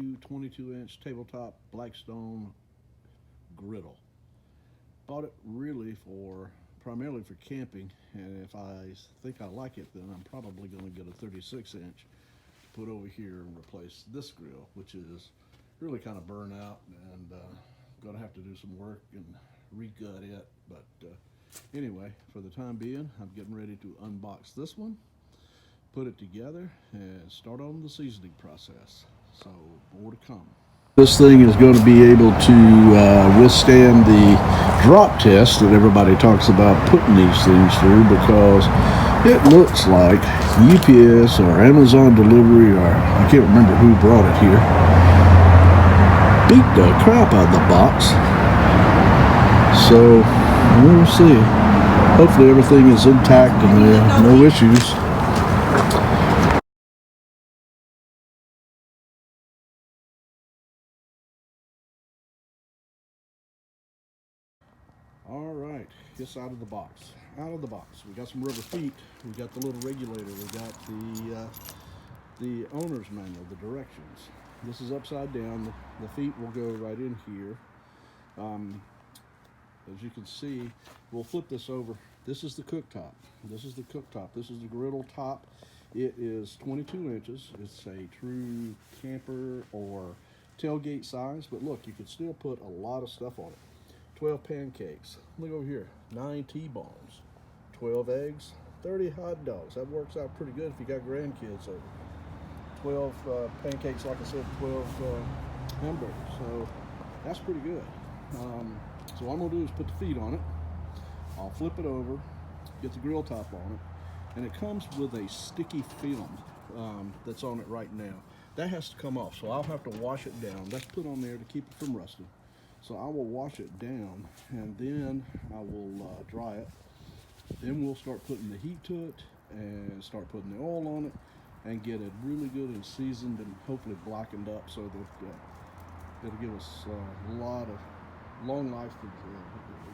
22-inch tabletop Blackstone Griddle. Bought it really for primarily for camping, and if I think I like it, then I'm probably going to get a 36-inch to put over here and replace this grill, which is really kind of burnt out, and going to have to do some work and re-gut it. But anyway, for the time being, I'm getting ready to unbox this one, put it together, and start on the seasoning process. So more to come. This thing is going to be able to withstand the drop test that everybody talks about putting these things through, because it looks like UPS or Amazon delivery, or I can't remember who brought it here, beat the crap out of the box. So we'll see. Hopefully everything is intact and there are no issues. All right, it's out of the box. Out of the box. We got some rubber feet. We got the little regulator. We got the owner's manual, the directions. This is upside down. The feet will go right in here. Um, as you can see, we'll flip this over. This is the cooktop. This is the cooktop. This is the griddle top. It is 22 inches. It's a true camper or tailgate size, but look, you can still put a lot of stuff on it. 12 pancakes. Look over here. 9 T-bones. 12 eggs. 30 hot dogs. That works out pretty good if you got grandkids over. 12 pancakes, like I said, 12 hamburgers. So that's pretty good. So what I'm going to do is put the feet on it. I'll flip it over, get the grill top on it, and it comes with a sticky film that's on it right now. That has to come off, so I'll have to wash it down. That's put on there to keep it from rusting. So I will wash it down, and then I will dry it. Then we'll start putting the heat to it and start putting the oil on it and get it really good and seasoned and hopefully blackened up, so that it'll give us a lot of long life,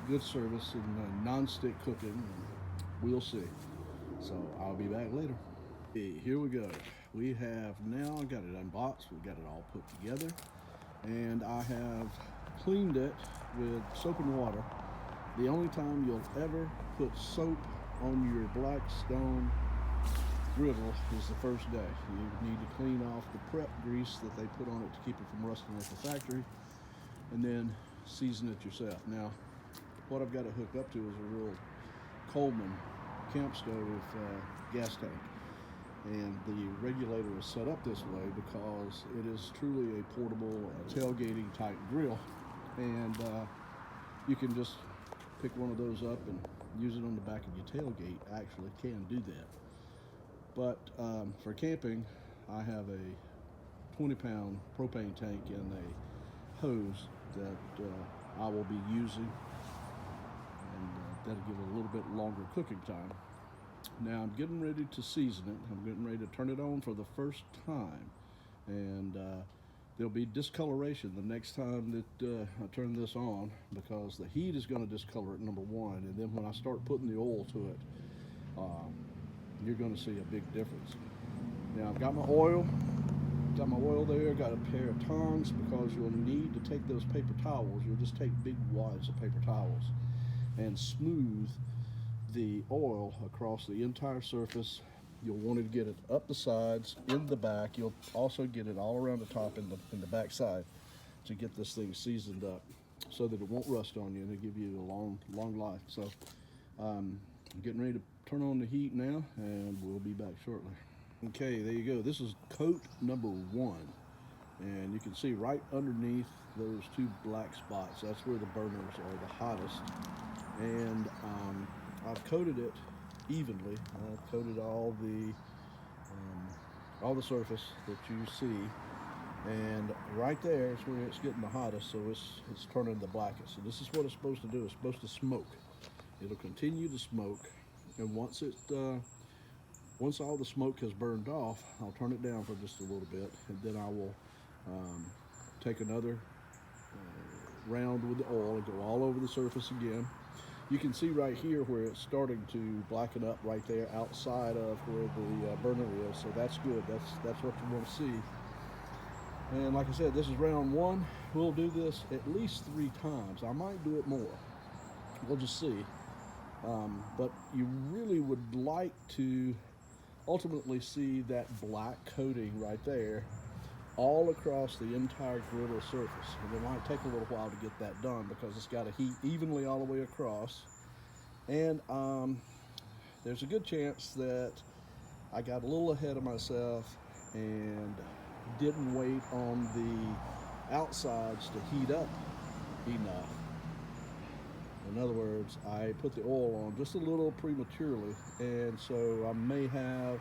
good service, and non-stick cooking. We'll see. So I'll be back later. Okay, here we go. We have now got it unboxed. We got it all put together, and I have cleaned it with soap and water. The only time you'll ever put soap on your Blackstone griddle is the first day. You need to clean off the prep grease that they put on it to keep it from rusting at the factory, and then season it yourself. Now, what I've got it hooked up to is a real Coleman camp stove gas tank, and the regulator is set up this way because it is truly a portable tailgating type grill, and you can just pick one of those up and use it on the back of your tailgate. Actually can do that, but for camping, I have a 20-pound propane tank and a hose that I will be using, and that'll give it a little bit longer cooking time. Now I'm getting ready to season it. I'm getting ready to turn it on for the first time, and there'll be discoloration the next time that I turn this on, because the heat is going to discolor it, number one, and then when I start putting the oil to it, um, you're going to see a big difference. Now I've got my oil. Got my oil there, got a pair of tongs, because you'll need to take those paper towels. You'll just take big wads of paper towels and smooth the oil across the entire surface. You'll want to get it up the sides, in the back. You'll also get it all around the top and the back side to get this thing seasoned up so that it won't rust on you and it'll give you a long life. So I'm getting ready to turn on the heat now, and we'll be back shortly. Okay, there you go. This is coat number 1, and you can see right underneath those 2 black spots, that's where the burners are the hottest. And I've coated it evenly. I've coated all the surface that you see, and right there is where it's getting the hottest, so it's turning the blackest. So this is what it's supposed to do. It's supposed to smoke. It'll continue to smoke, and once all the smoke has burned off, I'll turn it down for just a little bit, and then I will take another round with the oil and go all over the surface again. You can see right here where it's starting to blacken up right there outside of where the burner is, so that's good. That's what you want to see. And like I said, this is round one. We'll do this at least 3 times. I might do it more. We'll just see. But you really would like to ultimately see that black coating right there all across the entire griddle surface. And it might take a little while to get that done because it's got to heat evenly all the way across. And there's a good chance that I got a little ahead of myself and didn't wait on the outsides to heat up enough. In other words, I put the oil on just a little prematurely, and so I may have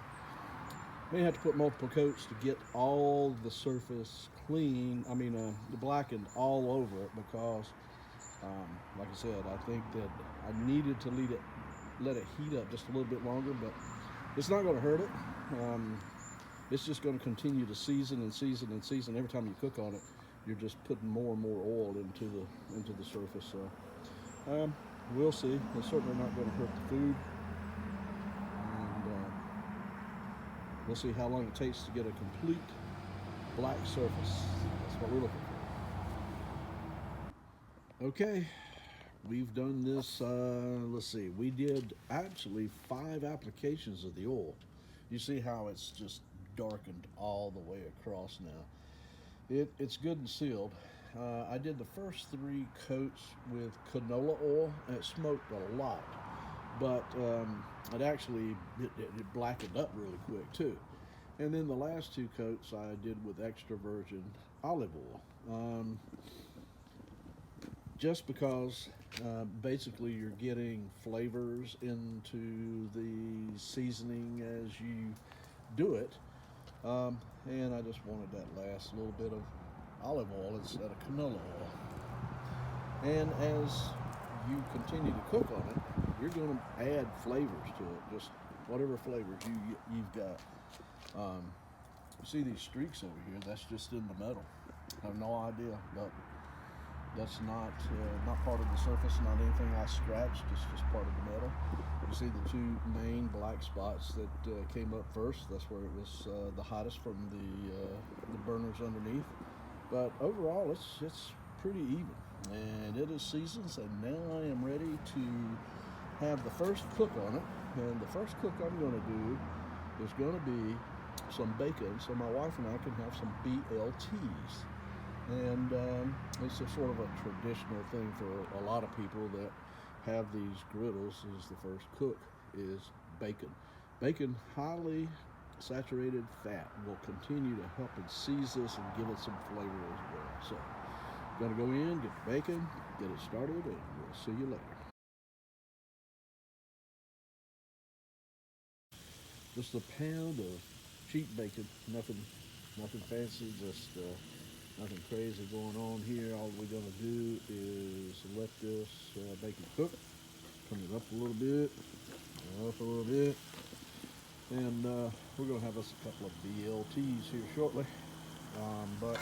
to put multiple coats to get all the surface clean. Blackened all over it because, like I said, I think that I needed to let it heat up just a little bit longer, but it's not going to hurt it. It's just going to continue to season and season and season. Every time you cook on it, you're just putting more and more oil into the surface. So we'll see. It's certainly not going to hurt the food, and we'll see how long it takes to get a complete black surface. That's what we're looking for. Okay, we've done this. Let's see. We did actually 5 applications of the oil. You see how it's just darkened all the way across now. It's good and sealed. I did the first 3 coats with canola oil, and it smoked a lot, but it blackened up really quick too. And then the last 2 coats I did with extra virgin olive oil, just because basically you're getting flavors into the seasoning as you do it. And I just wanted that last little bit of olive oil instead of canola oil. And as you continue to cook on it, you're going to add flavors to it, just whatever flavors you've got. You see these streaks over here? That's just in the metal. I have no idea, but that's not part of the surface, not anything I scratched. It's just part of the metal. You see the 2 main black spots that came up first. That's where it was the hottest from the burners underneath. But overall, it's pretty even, and it is seasoned. And now I am ready to have the first cook on it. And the first cook I'm going to do is going to be some bacon, so my wife and I can have some BLTs. And it's a sort of a traditional thing for a lot of people that have these griddles. Is the first cook is bacon. Bacon, highly saturated fat, will continue to help and season this and give it some flavor as well. So, gonna go in, get the bacon, get it started, and we'll see you later. Just a pound of cheap bacon, nothing fancy, just nothing crazy going on here. All we're going to do is let this bacon cook. Turn it up a little bit, and we're going to have us a couple of BLTs here shortly. But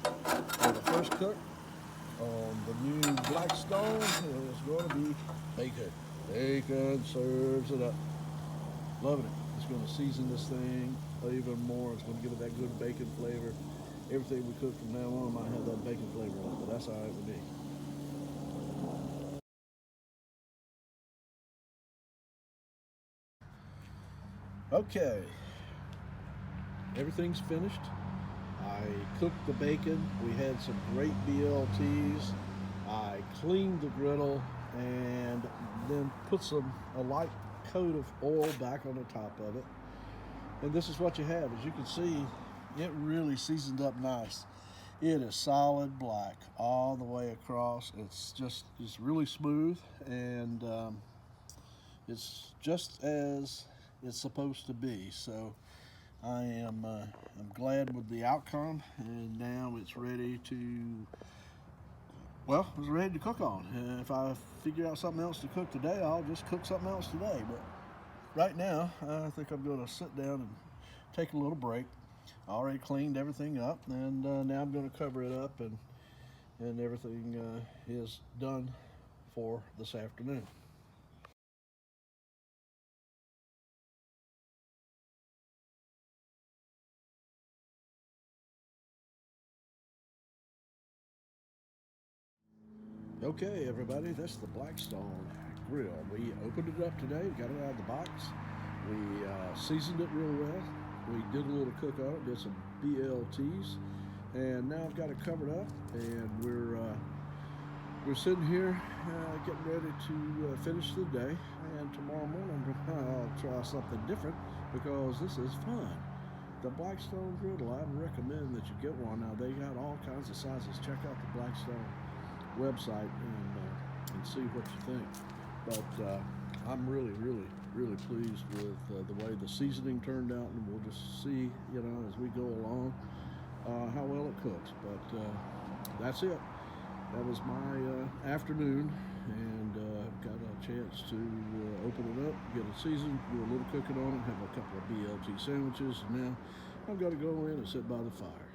for the first cook on the new Blackstone is going to be bacon. Bacon serves it up. Loving it. It's going to season this thing even more. It's going to give it that good bacon flavor. Everything we cook from now on might have that bacon flavor in it, but that's all right with me. Okay, everything's finished. I cooked the bacon. We had some great BLTs. I cleaned the griddle and then put a light coat of oil back on the top of it. And this is what you have. As you can see, it really seasoned up nice. It is solid black all the way across. It's really smooth, and it's just as it's supposed to be. So I'm glad with the outcome, and now it's ready to cook on. If I figure out something else to cook today, I'll just cook something else today. But right now, I think I'm going to sit down and take a little break. I already cleaned everything up, and now I'm going to cover it up, and everything is done for this afternoon. Okay, everybody, that's the Blackstone Griddle. We opened it up today, got it out of the box. We seasoned it real well. We did a little cook on it, did some BLTs, and now I've got it covered up, and we're sitting here getting ready to finish the day. And tomorrow morning I'll try something different because this is fun. The Blackstone Griddle, I'd recommend that you get one. Now they got all kinds of sizes. Check out the Blackstone website and see what you think. But I'm really pleased with the way the seasoning turned out, and we'll just see, you know, as we go along how well it cooks. But that's it. That was my afternoon, and got a chance to open it up, get it seasoned, do a little cooking on it, have a couple of BLT sandwiches, and now I've got to go in and sit by the fire.